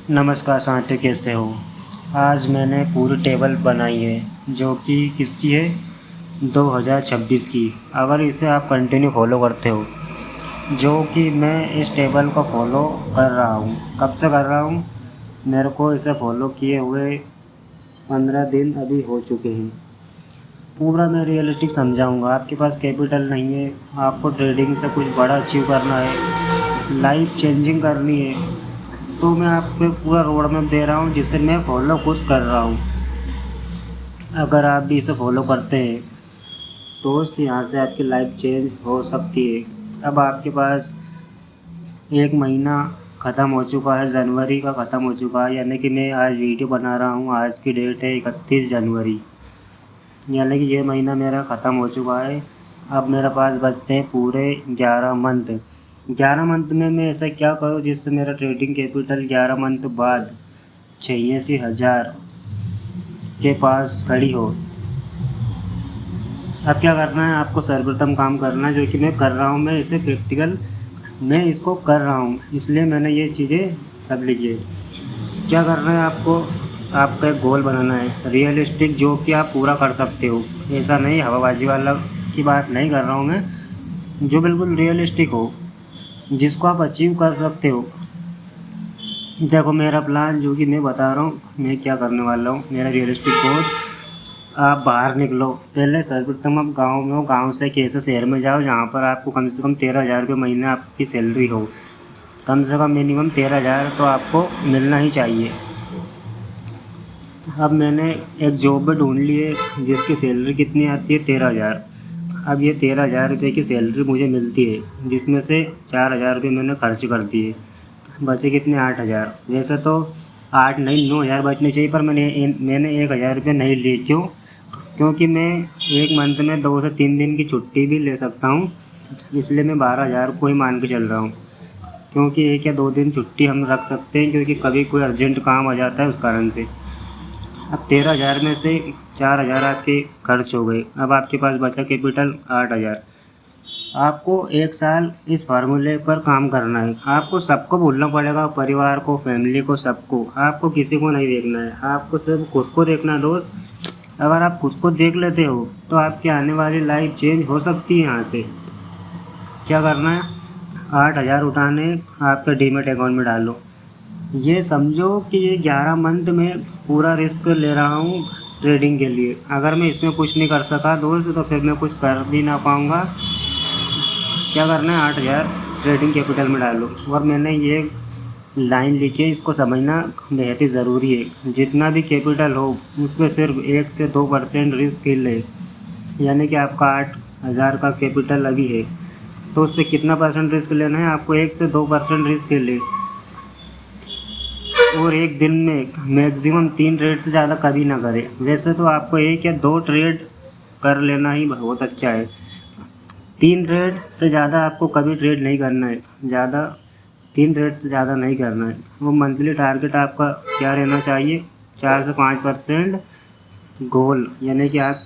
नमस्कार साथी, कैसे हो। आज मैंने पूरी टेबल बनाई है जो कि किसकी है, 2026 की। अगर इसे आप कंटिन्यू फॉलो करते हो, जो कि मैं इस टेबल को फॉलो कर रहा हूँ। कब से कर रहा हूँ, मेरे को इसे फॉलो किए हुए 15 दिन अभी हो चुके हैं। पूरा मैं रियलिस्टिक समझाऊंगा। आपके पास कैपिटल नहीं है, आपको ट्रेडिंग से कुछ बड़ा अचीव करना है, लाइफ चेंजिंग करनी है, तो मैं आपको पूरा रोड मैप दे रहा हूँ जिसे मैं फॉलो खुद कर रहा हूँ। अगर आप भी इसे फॉलो करते हैं दोस्त, यहाँ से आपकी लाइफ चेंज हो सकती है। अब आपके पास एक महीना ख़त्म हो चुका है, जनवरी का ख़त्म हो चुका है। यानी कि मैं आज वीडियो बना रहा हूँ, आज की डेट है 31 जनवरी। यानी कि ये महीना मेरा ख़त्म हो चुका है। अब मेरे पास बचते हैं पूरे 11 मंथ। 11 मंथ में मैं ऐसा क्या करूँ जिससे मेरा ट्रेडिंग कैपिटल 11 मंथ बाद 86,000 के पास खड़ी हो। अब क्या करना है, आपको सर्वप्रथम काम करना है, जो कि मैं कर रहा हूँ। मैं इसे प्रैक्टिकल मैं इसको कर रहा हूँ, इसलिए मैंने ये चीज़ें सब लिखी है। क्या करना है आपको, आपका एक गोल बनाना है रियलिस्टिक, जो कि आप पूरा कर सकते हो। ऐसा नहीं हवाबाजी वाला की बात नहीं कर रहा हूँ मैं, जो बिल्कुल रियलिस्टिक हो, जिसको आप अचीव कर सकते हो। देखो मेरा प्लान जो कि मैं बता रहा हूँ, मैं क्या करने वाला हूँ, मेरा रियलिस्टिक गोल। आप बाहर निकलो, पहले सर्वप्रथम आप गांव में हो, गांव से एक ऐसे शहर में जाओ जहाँ पर आपको कम से कम 13,000 रुपये महीने आपकी सैलरी हो। कम से कम मिनिमम 13,000 तो आपको मिलना ही चाहिए। अब मैंने एक जॉब भी ढूंढ ली है जिसकी सैलरी कितनी आती है, 13,000। अब ये 13,000 रुपये की सैलरी मुझे मिलती है, जिसमें से 4,000 रुपये मैंने खर्च कर दिए, बचे कितने, 8,000। वैसे तो 8 नहीं 9,000 बचने चाहिए, पर मैंने 1,000 रुपये नहीं लिए। क्यों? क्योंकि मैं एक मंथ में 2 से 3 दिन की छुट्टी भी ले सकता हूँ, इसलिए मैं 12,000 को ही मान के चल रहा हूँ। क्योंकि 1 या 2 दिन छुट्टी हम रख सकते हैं, क्योंकि कभी कोई अर्जेंट काम आ जाता है उस कारण से। अब 13,000 में से 4,000 आपके खर्च हो गए। अब आपके पास बचा कैपिटल 8,000। आपको 1 साल इस फार्मूले पर काम करना है। आपको सबको भूलना पड़ेगा, परिवार को, फैमिली को, सबको। आपको किसी को नहीं देखना है, आपको सिर्फ खुद को देखना है दोस्त। अगर आप खुद को देख लेते हो तो आपकी आने वाली लाइफ चेंज हो सकती है। यहाँ से क्या करना है, 8,000 उठाने, आपके डीमेट अकाउंट में डालो। ये समझो कि ये 11 मंथ में पूरा रिस्क ले रहा हूँ ट्रेडिंग के लिए। अगर मैं इसमें कुछ नहीं कर सका दोस्त, तो फिर मैं कुछ कर भी ना पाऊँगा। क्या करना है, 8,000 ट्रेडिंग कैपिटल में डालो। और मैंने ये लाइन लिखी है, इसको समझना बेहद ही ज़रूरी है। जितना भी कैपिटल हो उसमें सिर्फ 1 से 2% रिस्क ले। यानी कि आपका 8,000 का कैपिटल अभी है, तो उस पर कितना परसेंट रिस्क लेना है आपको, 1 से 2% रिस्क ले। और एक दिन में मैक्सिमम 3 ट्रेड से ज़्यादा कभी ना करें। वैसे तो आपको 1 या 2 ट्रेड कर लेना ही बहुत अच्छा है। 3 ट्रेड से ज़्यादा आपको कभी ट्रेड नहीं करना है, 3 ट्रेड से ज़्यादा नहीं करना है। वो मंथली टारगेट आपका क्या रहना चाहिए, 4 से 5% गोल। यानी कि आप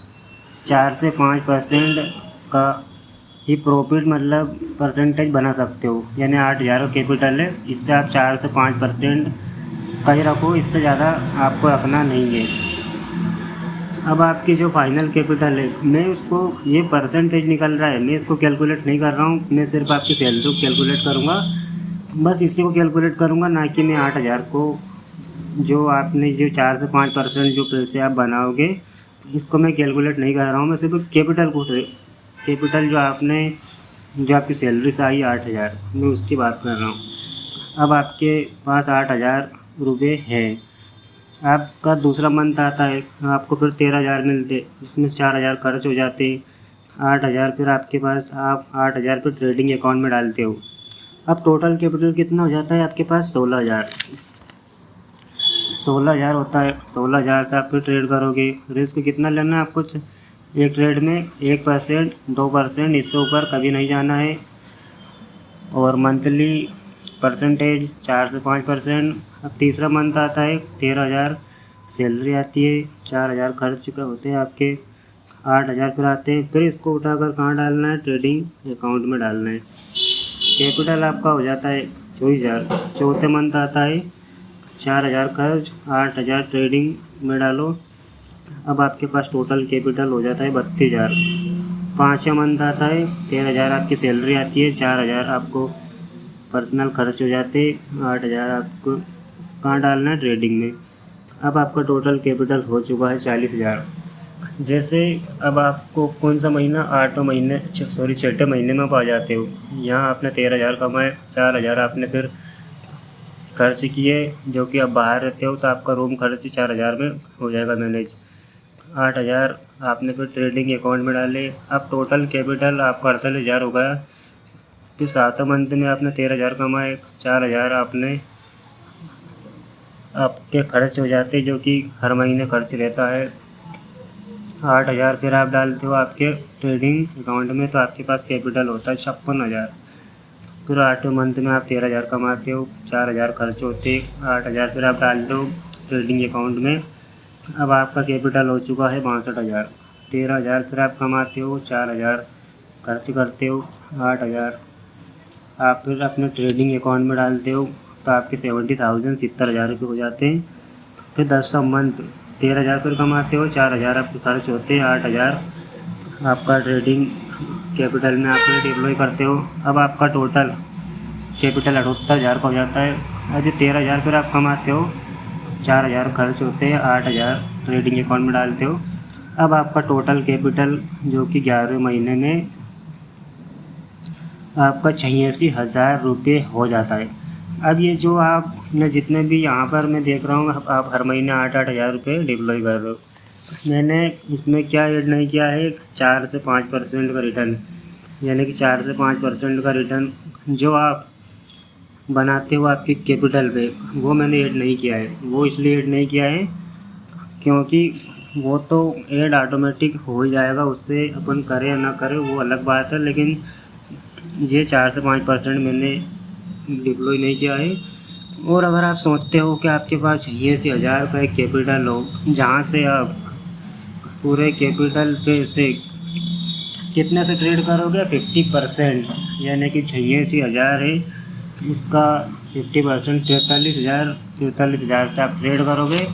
4 से 5% का ही प्रॉफिट, मतलब परसेंटेज बना सकते हो। यानी 8,000 का कैपिटल है, इस पर आप 4 से 5% का ही रखो, इससे ज़्यादा आपको रखना नहीं है। अब आपकी जो फाइनल कैपिटल है, मैं उसको, ये परसेंटेज निकल रहा है, मैं इसको कैलकुलेट नहीं कर रहा हूँ। मैं सिर्फ आपकी सैलरी को कैलकुलेट करूँगा, बस इसी को कैलकुलेट करूँगा, ना कि मैं 8,000 को, जो आपने जो 4 से 5% जो पैसे आप बनाओगे, इसको मैं कैलकुलेट नहीं कर रहा हूँ। मैं सिर्फ कैपिटल जो आपकी सैलरी से आई 8,000, मैं उसकी बात कर रहा हूँ। अब आपके पास 8,000 रुपये है। आपका दूसरा मंथ आता है, आपको फिर 13,000 मिलते, जिसमें 4,000 खर्च हो जाते हैं। 8,000 फिर आपके पास, आप 8,000 फिर ट्रेडिंग अकाउंट में डालते हो। अब टोटल कैपिटल कितना हो जाता है आपके पास, 16,000। 16,000 होता है। 16,000 से आप फिर ट्रेड करोगे। रिस्क कितना लेना है आपको, एक ट्रेड में 1%, 2%, इससे ऊपर कभी नहीं जाना है। और मंथली परसेंटेज 4 से 5%। अब तीसरा मंथ आता है, 13,000 सैलरी आती है, 4,000 खर्च का होते हैं आपके, 8,000 फिर आते हैं। फिर इसको उठाकर कहाँ डालना है, ट्रेडिंग अकाउंट में डालना है। कैपिटल आपका हो जाता है 24,000। चौथे मंथ आता है, 4,000 खर्च, 8,000 ट्रेडिंग में डालो। अब आपके पास टोटल कैपिटल हो जाता है 32,000। 5वां मंथ आता है, 13,000 आपकी सैलरी आती है, 4,000 आपको पर्सनल खर्च हो जाते, 8,000 आपको कहाँ डालना है, ट्रेडिंग में। अब आपका टोटल कैपिटल हो चुका है 40,000। जैसे अब आपको कौन सा महीना, 8वें महीने, सॉरी 6ठे महीने में आप आ जाते हो। यहाँ आपने 13,000 कमाए, 4,000 आपने फिर खर्च किए, जो कि आप बाहर रहते हो तो आपका रूम खर्च 4,000 में हो जाएगा मैनेज। 8,000 आपने फिर ट्रेडिंग अकाउंट में डाले। अब टोटल कैपिटल आपका 48,000 हो गया। फिर 7वें मंथ में आपने 13,000 कमाए, 4,000 आपने आपके खर्च हो जाते, जो कि हर महीने खर्च रहता है। 8,000 फिर आप डालते हो आपके ट्रेडिंग अकाउंट में, तो आपके पास कैपिटल होता है 56,000। फिर 8वें मंथ में आप 13,000 कमाते हो, 4,000 खर्च होते, 8,000 फिर आप डालते हो ट्रेडिंग अकाउंट में। अब आपका कैपिटल हो चुका है 62,000। 13,000 फिर आप कमाते हो, 4,000 खर्च करते हो, 8,000 आप फिर अपने ट्रेडिंग अकाउंट में डालते हो, तो आपके 70,000 70,000 रुपये हो जाते हैं। फिर 10वां मंथ 13,000 फिर कमाते हो, 4,000 आपके खर्च होते हैं, 8,000 आपका ट्रेडिंग कैपिटल में आप डिप्लॉय करते हो। अब आपका टोटल कैपिटल 78,000 का हो जाता है। अभी 13,000 फिर आप कमाते हो, 4,000 खर्च होते हैं, 8,000 ट्रेडिंग अकाउंट में डालते हो। अब आपका टोटल कैपिटल जो कि 11वें महीने में आपका 86,000 रुपये हो जाता है। अब ये जो आपने जितने भी यहाँ पर मैं देख रहा हूँ, आप हर महीने 8,000 रुपये डिप्लॉय कर रहे हो। मैंने इसमें क्या ऐड नहीं किया है, 4 से 5% का रिटर्न, यानी कि 4 से 5% का रिटर्न जो आप बनाते हो आपकी कैपिटल पे, वो मैंने ऐड नहीं किया है। वो इसलिए ऐड नहीं किया है क्योंकि वो तो ऐड ऑटोमेटिक हो ही जाएगा, उससे अपन करें या ना करें वो अलग बात है, लेकिन ये 4 से 5% मैंने डिप्लॉय नहीं किया है। और अगर आप सोचते हो कि आपके पास 86,000 का एक कैपिटल हो, जहाँ से आप पूरे कैपिटल पे से कितने से ट्रेड करोगे, 50%, यानी कि 86,000 है, इसका 50% 43,000 से आप ट्रेड करोगे।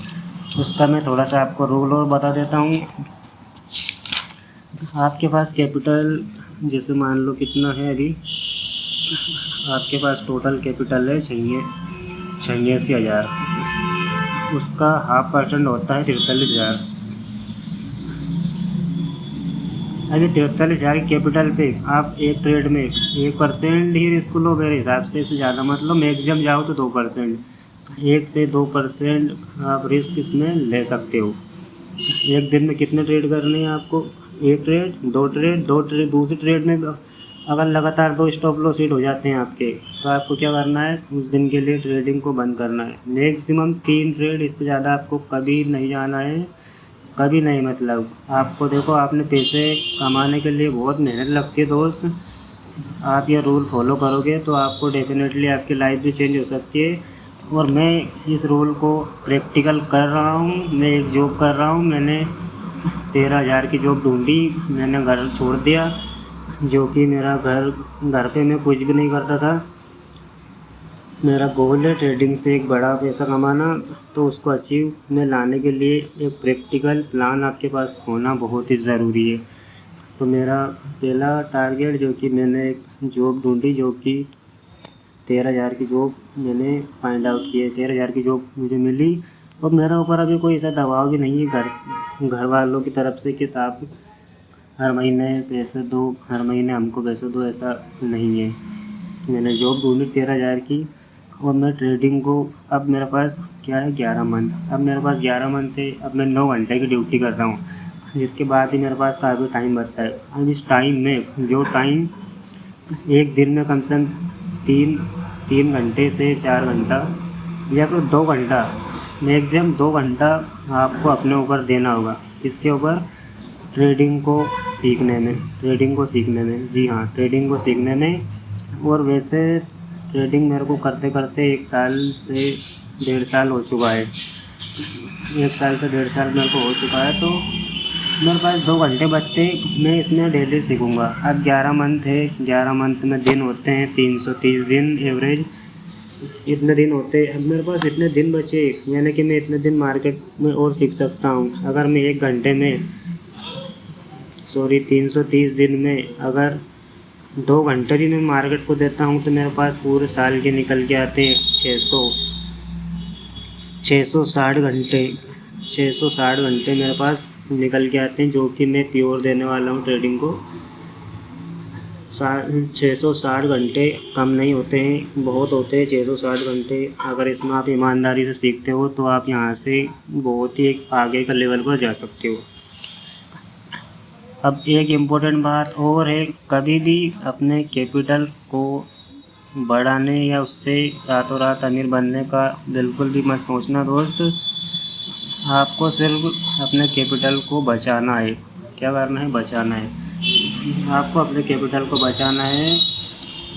उसका मैं थोड़ा सा आपको रूल और बता देता हूँ। आपके पास कैपिटल जैसे मान लो कितना है, अभी आपके पास टोटल कैपिटल है 86,000, उसका 0.5% होता है 43,000। अभी 43,000 कैपिटल पे आप एक ट्रेड में 1% ही रिस्क लो मेरे हिसाब से, इससे ज़्यादा मत लो। मैक्सिमम जाओ तो 2%, 1 से 2% आप रिस्क इसमें ले सकते हो। एक दिन में कितने ट्रेड करने हैं आपको, एक ट्रेड, दो ट्रेड, दूसरी ट्रेड में अगर लगातार 2 स्टॉप लॉस हिट हो जाते हैं आपके, तो आपको क्या करना है, उस दिन के लिए ट्रेडिंग को बंद करना है। मैक्सिमम 3 ट्रेड, इससे ज़्यादा आपको कभी नहीं जाना है, कभी नहीं। मतलब आपको देखो, आपने पैसे कमाने के लिए बहुत मेहनत लगती है दोस्त। आप ये रूल फॉलो करोगे तो आपको डेफिनेटली आपकी लाइफ भी चेंज हो सकती है। और मैं इस रूल को प्रैक्टिकल कर रहा हूँ। मैं एक जॉब कर रहा हूँ, मैंने 13,000 की जॉब ढूंढी, मैंने घर छोड़ दिया, जो कि मेरा घर पे मैं कुछ भी नहीं करता था। मेरा गोल है ट्रेडिंग से एक बड़ा पैसा कमाना, तो उसको अचीव में लाने के लिए एक प्रैक्टिकल प्लान आपके पास होना बहुत ही ज़रूरी है। तो मेरा पहला टारगेट, जो कि मैंने एक जॉब ढूंढी, जो कि 13,000 की जॉब मैंने फाइंड आउट की है, 13,000 की जॉब मुझे मिली। और मेरा ऊपर अभी कोई ऐसा दबाव भी नहीं है घर वालों की तरफ से कि आप हर महीने पैसे दो, हर महीने हमको पैसे दो, ऐसा नहीं है। मैंने जॉब ढूंढी 13,000 की, और मैं ट्रेडिंग को, अब मेरे पास क्या है, 11 मंथ, अब मेरे पास 11 मंथ है। अब मैं 9 घंटे की ड्यूटी कर रहा हूँ, जिसके बाद ही मेरे पास काफ़ी टाइम बचता है। अब इस टाइम में जो टाइम एक दिन में कम से कम 3 घंटे से 4 घंटा या फिर 2 घंटा, मैक्सिमम 2 घंटा आपको अपने ऊपर देना होगा। इसके ऊपर ट्रेडिंग को सीखने में, जी हाँ, ट्रेडिंग को सीखने में। और वैसे ट्रेडिंग मेरे को करते करते 1 साल से 1.5 साल हो चुका है। 1 साल से 1.5 साल मेरे को हो चुका है, तो मेरे पास 2 घंटे बचते, मैं इसमें डेली सीखूँगा। अब 11 मंथ है, 11 मंथ में दिन होते हैं 330 दिन एवरेज। इतने दिन होते, अब मेरे पास इतने दिन बचे, यानी कि मैं इतने दिन मार्केट में और सीख सकता हूँ। अगर मैं 1 घंटे में, सॉरी 330 दिन में अगर 2 घंटे भी मैं मार्केट को देता हूँ तो मेरे पास पूरे साल के निकल के आते हैं 660 घंटे। 660 घंटे मेरे पास निकल के आते हैं, जो कि मैं प्योर देने वाला हूँ ट्रेडिंग को। 660 घंटे कम नहीं होते हैं, बहुत होते हैं 660 घंटे। अगर इसमें आप ईमानदारी से सीखते हो तो आप यहाँ से बहुत ही एक आगे का लेवल पर जा सकते हो। अब एक इम्पोर्टेंट बात और है, कभी भी अपने कैपिटल को बढ़ाने या उससे रातों रात अमीर बनने का बिल्कुल भी मत सोचना दोस्त। आपको सिर्फ अपने कैपिटल को बचाना है। क्या करना है? बचाना है। आपको अपने कैपिटल को बचाना है।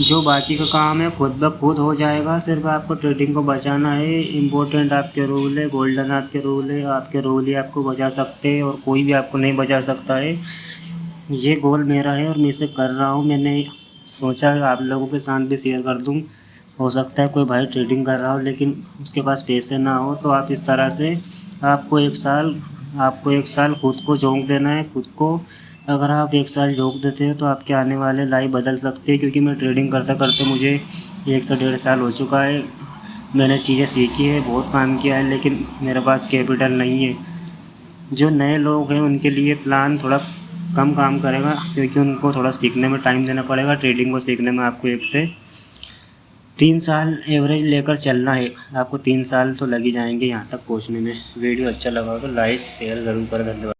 जो बाकी का काम है खुद ब खुद हो जाएगा, सिर्फ आपको ट्रेडिंग को बचाना है। इम्पोर्टेंट आपके रूल है, गोल्डन आपके रूल है, आपके रूल ही आपको बचा सकते हैं और कोई भी आपको नहीं बचा सकता है। ये गोल मेरा है और मैं इसे कर रहा हूँ। मैंने सोचा आप लोगों के साथ भी शेयर कर दूँ। हो सकता है कोई भाई ट्रेडिंग कर रहा हो लेकिन उसके पास पैसे ना हो, तो आप इस तरह से आपको 1 साल खुद को झोंक देना है खुद को। अगर आप 1 साल झोंक देते हो तो आपके आने वाले लाइफ बदल सकते हैं, क्योंकि मैं ट्रेडिंग करते करते मुझे 1 से 1.5 साल हो चुका है। मैंने चीज़ें सीखी है, बहुत काम किया है, लेकिन मेरे पास कैपिटल नहीं है। जो नए लोग हैं उनके लिए प्लान थोड़ा कम काम करेगा, क्योंकि उनको थोड़ा सीखने में टाइम देना पड़ेगा। ट्रेडिंग को सीखने में आपको 1 से 3 साल एवरेज लेकर चलना है। आपको 3 साल तो लग ही जाएंगे यहाँ तक पहुँचने में। वीडियो अच्छा लगा हो तो लाइक शेयर ज़रूर करें। धन्यवाद।